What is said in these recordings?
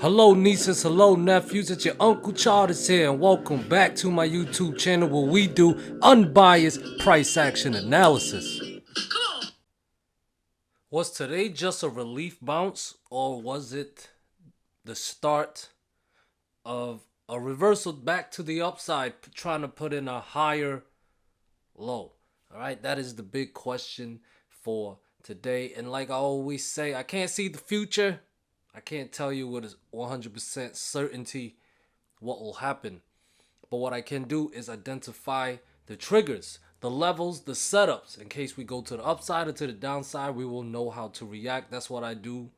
Hello nieces, hello nephews, it's your Uncle Charles here, and welcome back to my YouTube channel where we do unbiased price action analysis. Was today just a relief bounce, or was it the start of a reversal back to the upside, trying to put in a higher low? All right, that is the big question for today. And like I always say, I can't see the future. I can't tell you with 100% certainty what will happen. But what I can do is identify the triggers, the levels, the setups. In case we go to the upside or to the downside, we will know how to react. That's what I do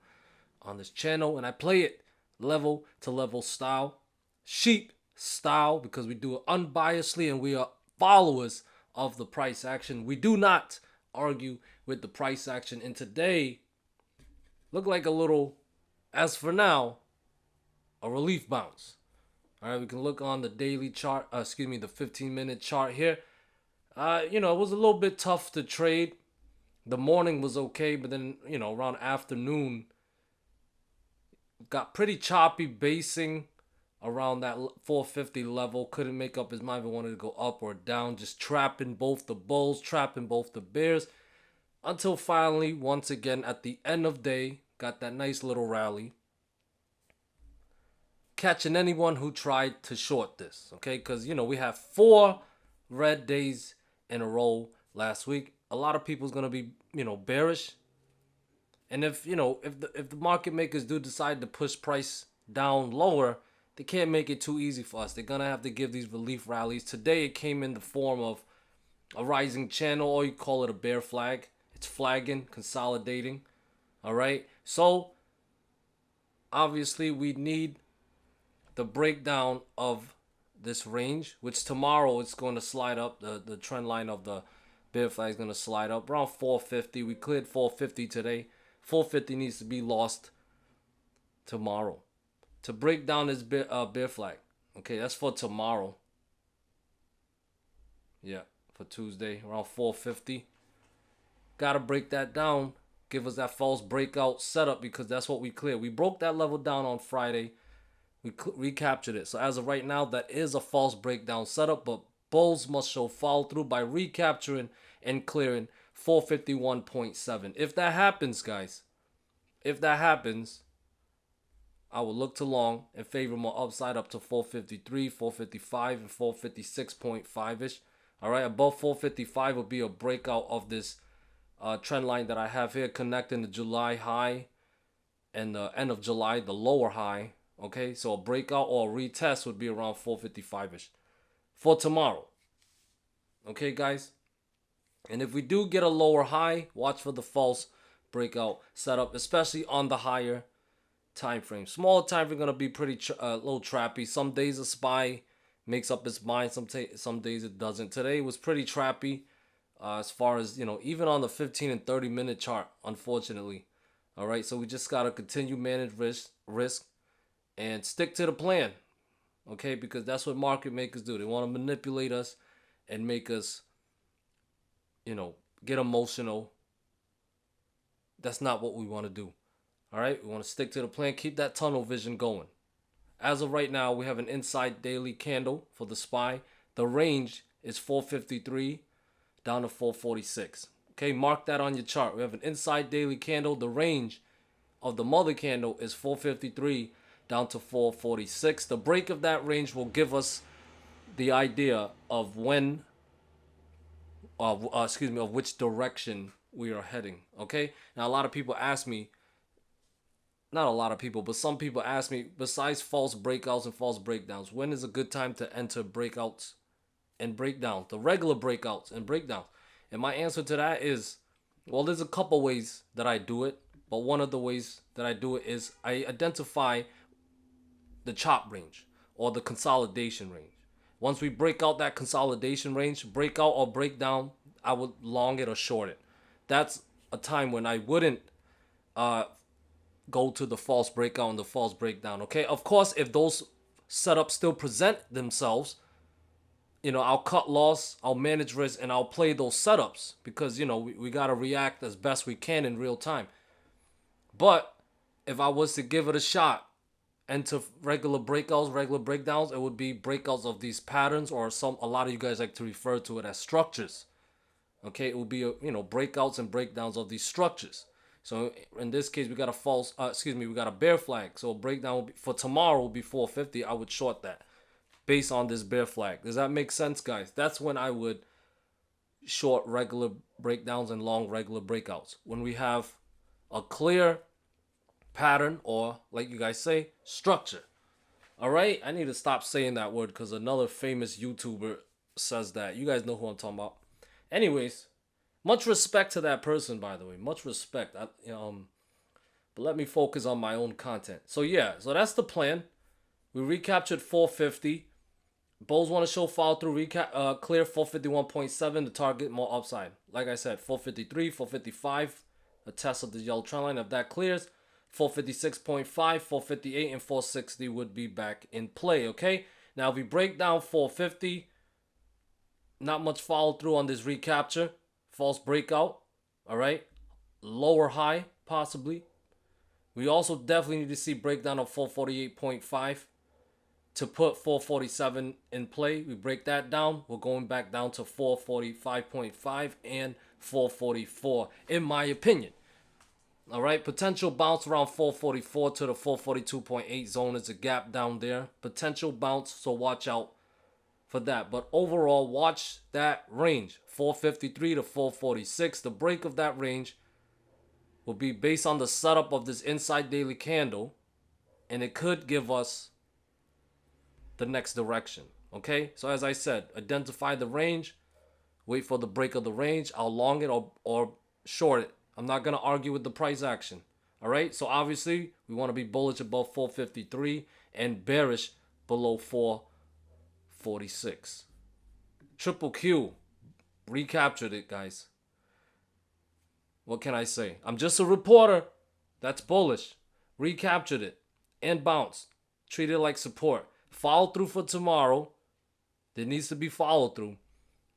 on this channel. And I play it level to level style, sheep style, because we do it unbiasedly and we are followers of the price action. We do not argue with the price action. And today, look like a little, as for now, a relief bounce. All right, we can look on the daily chart, the 15-minute chart here. It was a little bit tough to trade. The morning was okay, but then, around afternoon, got pretty choppy, basing around that 450 level. Couldn't make up his mind if he wanted to go up or down, just trapping both the bulls, trapping both the bears, until finally, once again, at the end of day, got that nice little rally, catching anyone who tried to short this, okay? Because, we have 4 red days in a row last week. A lot of people's going to be, bearish. And if the market makers do decide to push price down lower, they can't make it too easy for us. They're going to have to give these relief rallies. Today, it came in the form of a rising channel, or you call it a bear flag. It's flagging, consolidating, all right? So, obviously, we need the breakdown of this range, which tomorrow it's going to slide up. The trend line of the bear flag is going to slide up around 450. We cleared 450 today. 450 needs to be lost tomorrow to break down this bear flag. Okay, that's for tomorrow. Yeah, for Tuesday, around 450. Gotta break that down. Give us that false breakout setup, because that's what we cleared. We broke that level down on Friday. We recaptured it. So as of right now, that is a false breakdown setup, but bulls must show follow through by recapturing and clearing 451.7. If that happens, guys, if that happens, I will look to long and favor more upside up to 453, 455, and 456.5-ish. All right, above 455 will be a breakout of this trend line that I have here, connecting the July high and the end of July, the lower high. Okay, so a breakout or a retest would be around 455-ish for tomorrow. Okay, guys? And if we do get a lower high, watch for the false breakout setup, especially on the higher time frame. Smaller time frame going to be pretty little trappy. Some days a SPY makes up its mind. Some days it doesn't. Today was pretty trappy as far as, even on the 15 and 30-minute chart, unfortunately. All right, so we just got to continue manage risk and stick to the plan, okay? Because that's what market makers do. They want to manipulate us and make us, get emotional. That's not what we want to do, all right? We want to stick to the plan, keep that tunnel vision going. As of right now, we have an inside daily candle for the SPY. The range is 453 down to 446. Okay, mark that on your chart. We have an inside daily candle. The range of the mother candle is 453 down to 446. The break of that range will give us the idea of when, of which direction we are heading. Okay. Now a lot of people ask me, not a lot of people, but some people ask me, besides false breakouts and false breakdowns, when is a good time to enter breakouts and breakdowns, the regular breakouts and breakdowns? And my answer to that is, well, there's a couple ways that I do it, but one of the ways that I do it is I identify the chop range or the consolidation range. Once we break out that consolidation range, breakout or breakdown, I would long it or short it. That's a time when I wouldn't go to the false breakout and the false breakdown. Okay, of course, if those setups still present themselves, I'll cut loss, I'll manage risk, and I'll play those setups, because we got to react as best we can in real time. But if I was to give it a shot into regular breakouts, regular breakdowns. It would be breakouts of these patterns, or a lot of you guys like to refer to it as structures. Okay, it will be breakouts and breakdowns of these structures. So in this case, we got we got a bear flag. So breakdown will be, for tomorrow will be 450. I would short that based on this bear flag. Does that make sense, guys? That's when I would short regular breakdowns and long regular breakouts. When we have a clear pattern, or like you guys say, structure. All right, I need to stop saying that word because another famous YouTuber says that. You guys know who I'm talking about. Anyways, much respect to that person, by the way. Much respect. But let me focus on my own content. So yeah, so that's the plan. We recaptured 450. Bulls want to show follow through. Clear 451.7. The target more upside. Like I said, 453, 455. A test of the yellow trend line. If that clears, 456.5, 458, and 460 would be back in play. Okay. Now if we break down 450. Not much follow through on this recapture. False breakout. All right. Lower high, possibly. We also definitely need to see breakdown of 448.5 to put 447 in play. We break that down. We're going back down to 445.5 and 444, in my opinion. All right. Potential bounce around 444 to the 442.8 zone is a gap down there. Potential bounce, so watch out for that. But overall, watch that range, 453 to 446. The break of that range will be based on the setup of this inside daily candle, and it could give us the next direction. Okay, so as I said, identify the range, wait for the break of the range. I'll long it or short it. I'm not going to argue with the price action. All right, so obviously we want to be bullish above 453 and bearish below 446. Triple Q recaptured it, guys. What can I say? I'm just a reporter. That's bullish. Recaptured it and bounced. Treat it like support. Follow through for tomorrow. There needs to be follow through.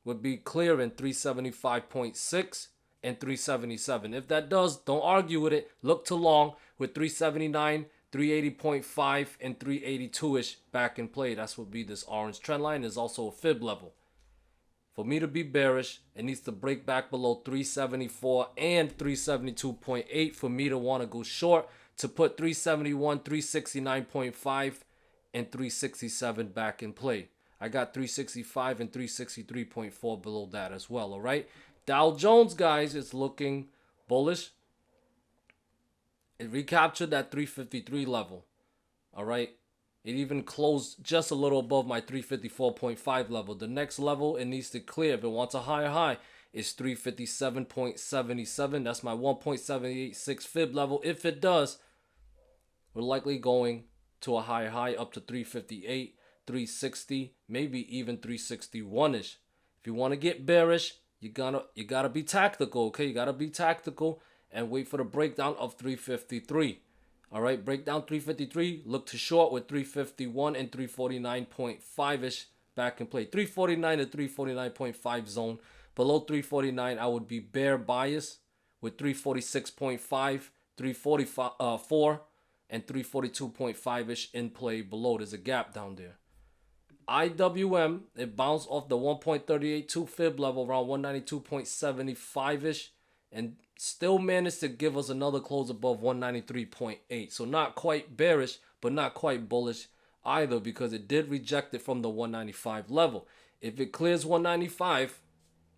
Would be clear in 375.6 and 377. If that does, don't argue with it. Look to long with 379, 380.5, and 382-ish back in play. That's what be this orange trend line. Is also a fib level. For me to be bearish, it needs to break back below 374 and 372.8 for me to want to go short, to put 371, 369.5, and 367 back in play. I got 365 and 363.4 below that as well, all right? Dow Jones, guys, is looking bullish. It recaptured that 353 level, all right? It even closed just a little above my 354.5 level. The next level it needs to clear, if it wants a higher high, is 357.77. That's my 1.786 fib level. If it does, we're likely going to a higher high up to 358, 360, maybe even 361-ish. If you want to get bearish, you gotta be tactical, okay? You gotta be tactical and wait for the breakdown of 353. All right, breakdown 353. Look to short with 351 and 349.5-ish back in play. 349 to 349.5 zone. Below 349, I would be bear bias with 346.5, 344, and 342.5-ish in play below. There's a gap down there. IWM, it bounced off the 1.382 fib level around 192.75-ish and still managed to give us another close above 193.8. So not quite bearish, but not quite bullish either, because it did reject it from the 195 level. If it clears 195,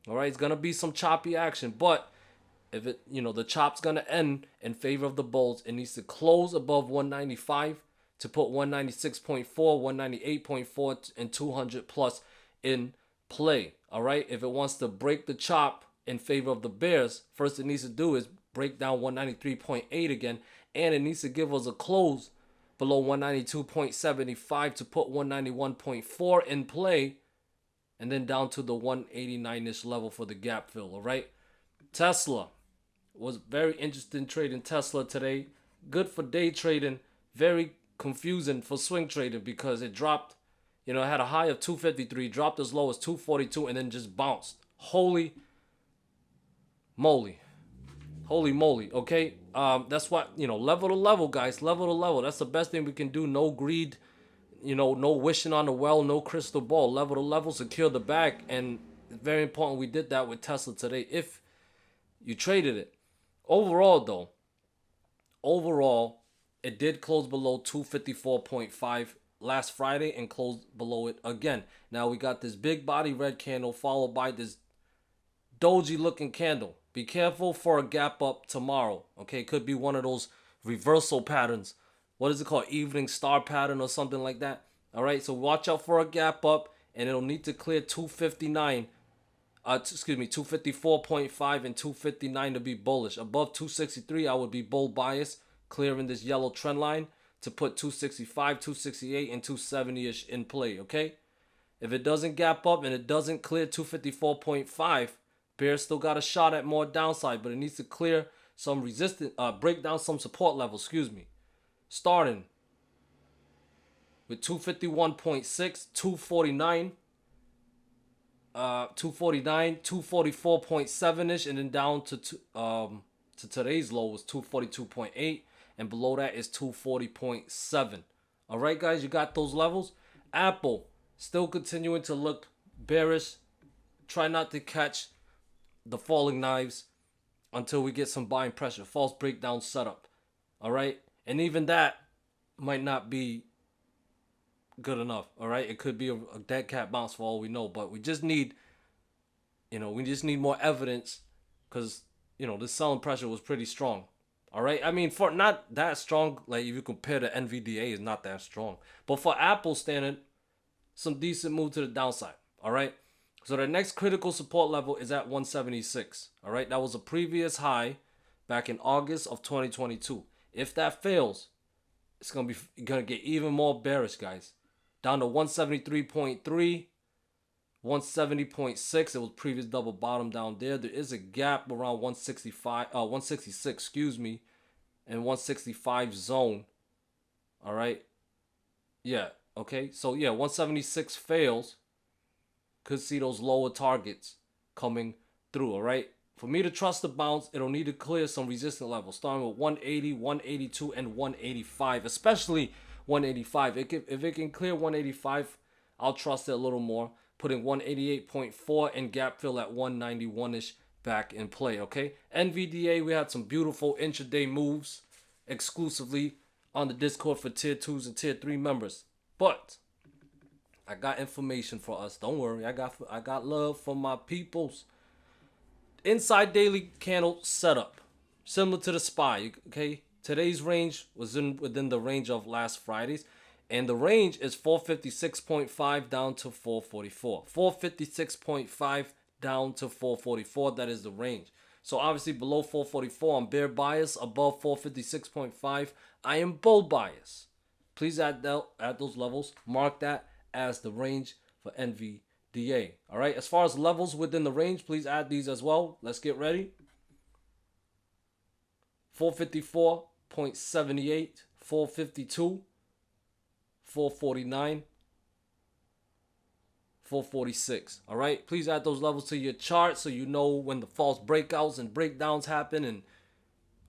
all right, it's going to be some choppy action. But if it, the chop's going to end in favor of the bulls, it needs to close above 195 to put 196.4, 198.4, and 200 plus in play. All right, if it wants to break the chop in favor of the bears, first it needs to do is break down 193.8 again, and it needs to give us a close below 192.75 to put 191.4 in play, and then down to the 189-ish level for the gap fill. All right, Tesla was very interesting trading Tesla today. Good for day trading, very confusing for swing trading because it dropped, it had a high of 253, dropped as low as 242, and then just bounced. Holy moly, okay? That's what, level to level, guys. Level to level. That's the best thing we can do. No greed, no wishing on the well, no crystal ball. Level to level, secure the bag. And it's very important we did that with Tesla today if you traded it. Overall, though, overall, it did close below 254.5 last Friday and closed below it again. Now we got this big body red candle followed by this doji looking candle. Be careful for a gap up tomorrow. Okay, could be one of those reversal patterns. What is it called? Evening star pattern or something like that. All right, so watch out for a gap up, and it'll need to clear 259. 254.5 and 259 to be bullish. Above 263, I would be bull bias, clearing this yellow trend line to put 265, 268, and 270-ish in play, okay? If it doesn't gap up and it doesn't clear 254.5, bear still got a shot at more downside, but it needs to clear some resistance, break down some support levels, starting with 251.6, 249, 244.7-ish, and then down to today's low was 242.8, and below that is 240.7. All right, guys, you got those levels. Apple still continuing to look bearish. Try not to catch the falling knives until we get some buying pressure. False breakdown setup. All right, and even that might not be good enough. All right, it could be a dead cat bounce for all we know, but we just need more evidence, because the selling pressure was pretty strong. All right, I mean, for not that strong, like if you compare to NVDA, is not that strong, but for Apple standard, some decent move to the downside. All right, so the next critical support level is at 176. All right, that was a previous high back in August of 2022. If that fails, it's gonna get even more bearish, guys. Down to 173.3, 170.6. It was previous double bottom down there. There is a gap around 166, and 165 zone. All right. Yeah. Okay. So yeah, 176 fails. Could see those lower targets coming through. All right. For me to trust the bounce, it'll need to clear some resistance levels, starting with 180, 182, and 185, especially 185. If it can clear 185, I'll trust it a little more, putting 188.4 and gap fill at 191-ish back in play, okay? NVDA, we had some beautiful intraday moves exclusively on the Discord for Tier 2s and Tier 3 members. But I got information for us. Don't worry. I got love for my peoples. Inside daily candle setup, similar to the SPY, okay? Today's range was within the range of last Friday's, and the range is 456.5 down to 444. 456.5 down to 444, that is the range. So obviously below 444, I'm bear bias. Above 456.5, I am bull bias. Please add those levels. Mark that as the range for NVDA. All right, as far as levels within the range, please add these as well. Let's get ready. 454.78, 452, 449, 446. All right, please add those levels to your chart so you know when the false breakouts and breakdowns happen, and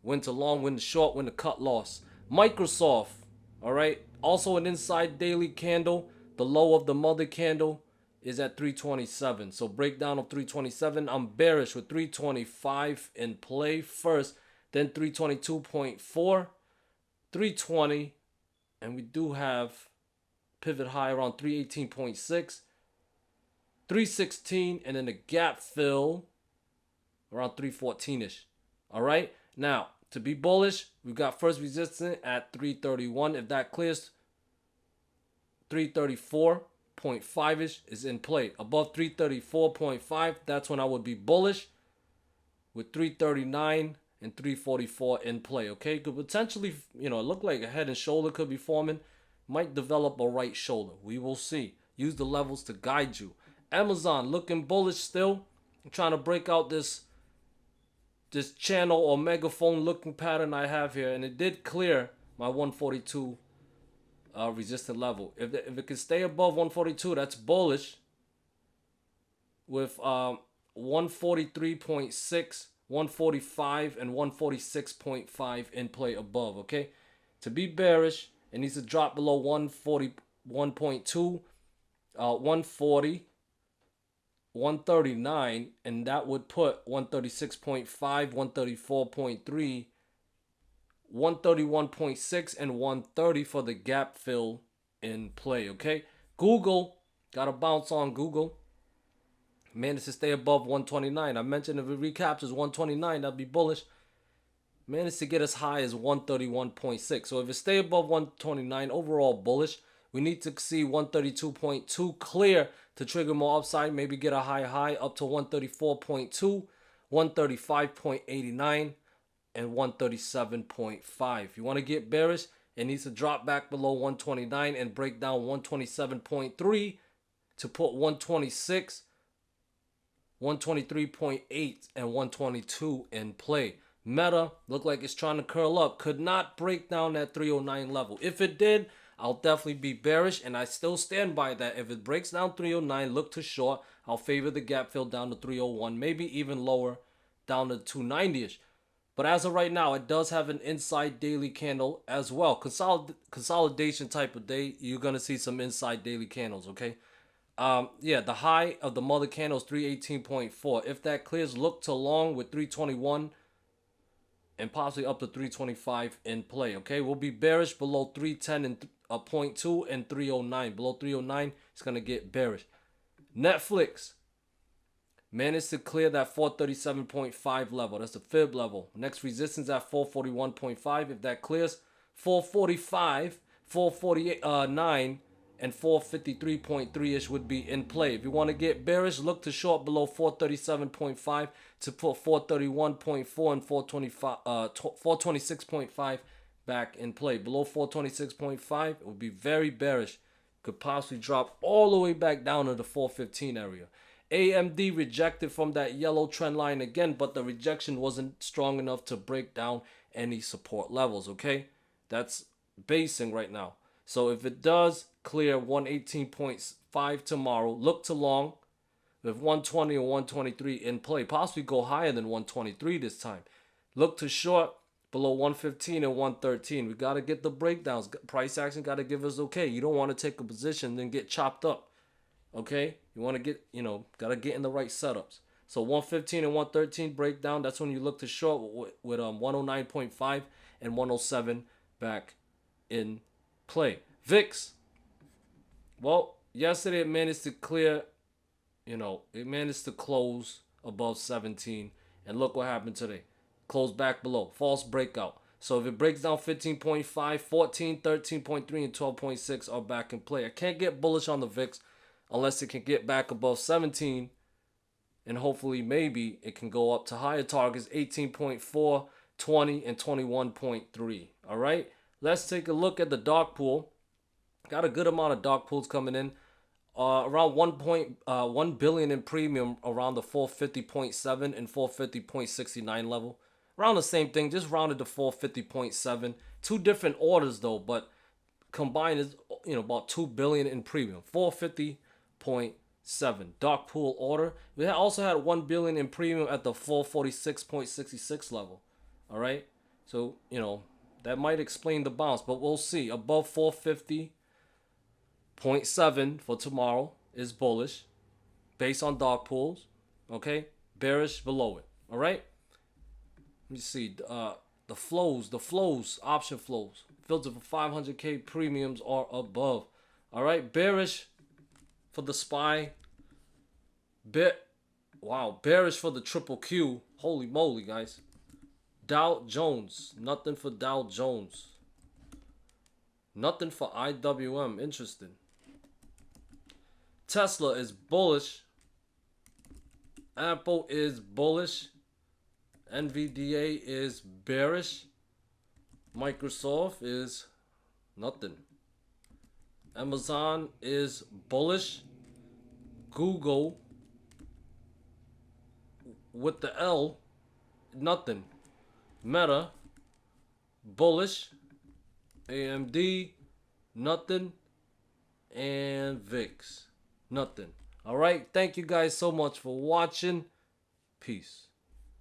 when to long, when to short, when to cut loss. Microsoft, all right, also an inside daily candle. The low of the mother candle is at 327. So breakdown of 327. I'm bearish with 325 in play first, then 322.4, 320, and we do have pivot high around 318.6, 316, and then the gap fill around 314-ish. All right, now to be bullish, we've got first resistance at 331. If that clears, 334.5-ish is in play. Above 334.5, that's when I would be bullish, with 339 and 344 in play. Okay, could potentially, look like a head and shoulder could be forming. Might develop a right shoulder. We will see. Use the levels to guide you. Amazon looking bullish still. I'm trying to break out this channel or megaphone looking pattern I have here, and it did clear my 142 resistant level. If it can stay above 142, that's bullish. With 143.6, 145 and 146.5 in play above, okay? To be bearish, it needs to drop below 141.2, 140, 139, and that would put 136.5, 134.3, 131.6, and 130 for the gap fill in play, okay? Google, got to bounce on Google. Managed to stay above 129. I mentioned if it recaptures 129, that'd be bullish. Managed to get as high as 131.6. So if it stay above 129, overall bullish. We need to see 132.2 clear to trigger more upside. Maybe get a high up to 134.2, 135.89, and 137.5. If you want to get bearish, it needs to drop back below 129 and break down 127.3 to put 126, 123.8, and 122 in play. Meta looked like it's trying to curl up. Could not break down that 309 level. If it did, I'll definitely be bearish, and I still stand by that. If it breaks down 309, look to short. I'll favor the gap fill down to 301, maybe even lower, down to 290-ish. But as of right now, it does have an inside daily candle as well. Consolidation type of day, you're going to see some inside daily candles, okay? Yeah, the high of the mother candle is 318.4. If that clears, look to long with 321 and possibly up to 325 in play, okay? We'll be bearish below 310 and 0.2 and 309. Below 309, it's going to get bearish. Netflix managed to clear that 437.5 level. That's the fib level. Next resistance at 441.5. If that clears, 445, 449, and 453.3-ish would be in play. If you want to get bearish, look to short below 437.5 to put 431.4 and 426.5 back in play. Below 426.5, it would be very bearish. Could possibly drop all the way back down to the 415 area. AMD rejected from that yellow trend line again, but the rejection wasn't strong enough to break down any support levels, okay? That's basing right now. So if it does clear 118.5 tomorrow, look to long with 120 or 123 in play. Possibly go higher than 123 this time. Look to short below 115 and 113. We got to get the breakdowns. Price action got to give us okay. You don't want to take a position then get chopped up. Okay? You want to get, got to get in the right setups. So 115 and 113 breakdown, that's when you look to short with 109.5 and 107 back in play. VIX. Well, yesterday it managed to clear, it managed to close above 17. And look what happened today. Close back below. False breakout. So if it breaks down 15.5, 14, 13.3, and 12.6 are back in play. I can't get bullish on the VIX unless it can get back above 17. And hopefully maybe it can go up to higher targets, 18.4, 20, and 21.3. All right? Let's take a look at the dark pool. Got a good amount of dark pools coming in. Around 1 billion in premium around the 450.7 and 450.69 level. Around the same thing, just rounded to 450.7. Two different orders though, but combined is about 2 billion in premium. 450.7 dark pool order. We also had 1 billion in premium at the 446.66 level. All right, so that might explain the bounce, but we'll see. Above 450.7 for tomorrow is bullish based on dark pools. Okay, bearish below it. All right. Let me see. The flows, option flows, filter for 500K premiums are above. All right, bearish for the SPY. Bearish for the triple Q. Holy moly, guys. Dow Jones, nothing for Dow Jones. Nothing for IWM. Interesting. Tesla is bullish. Apple is bullish. NVDA is bearish. Microsoft is nothing. Amazon is bullish. Google with the L, nothing. Meta, bullish. AMD, nothing. And VIX, nothing. All right. Thank you guys so much for watching. Peace.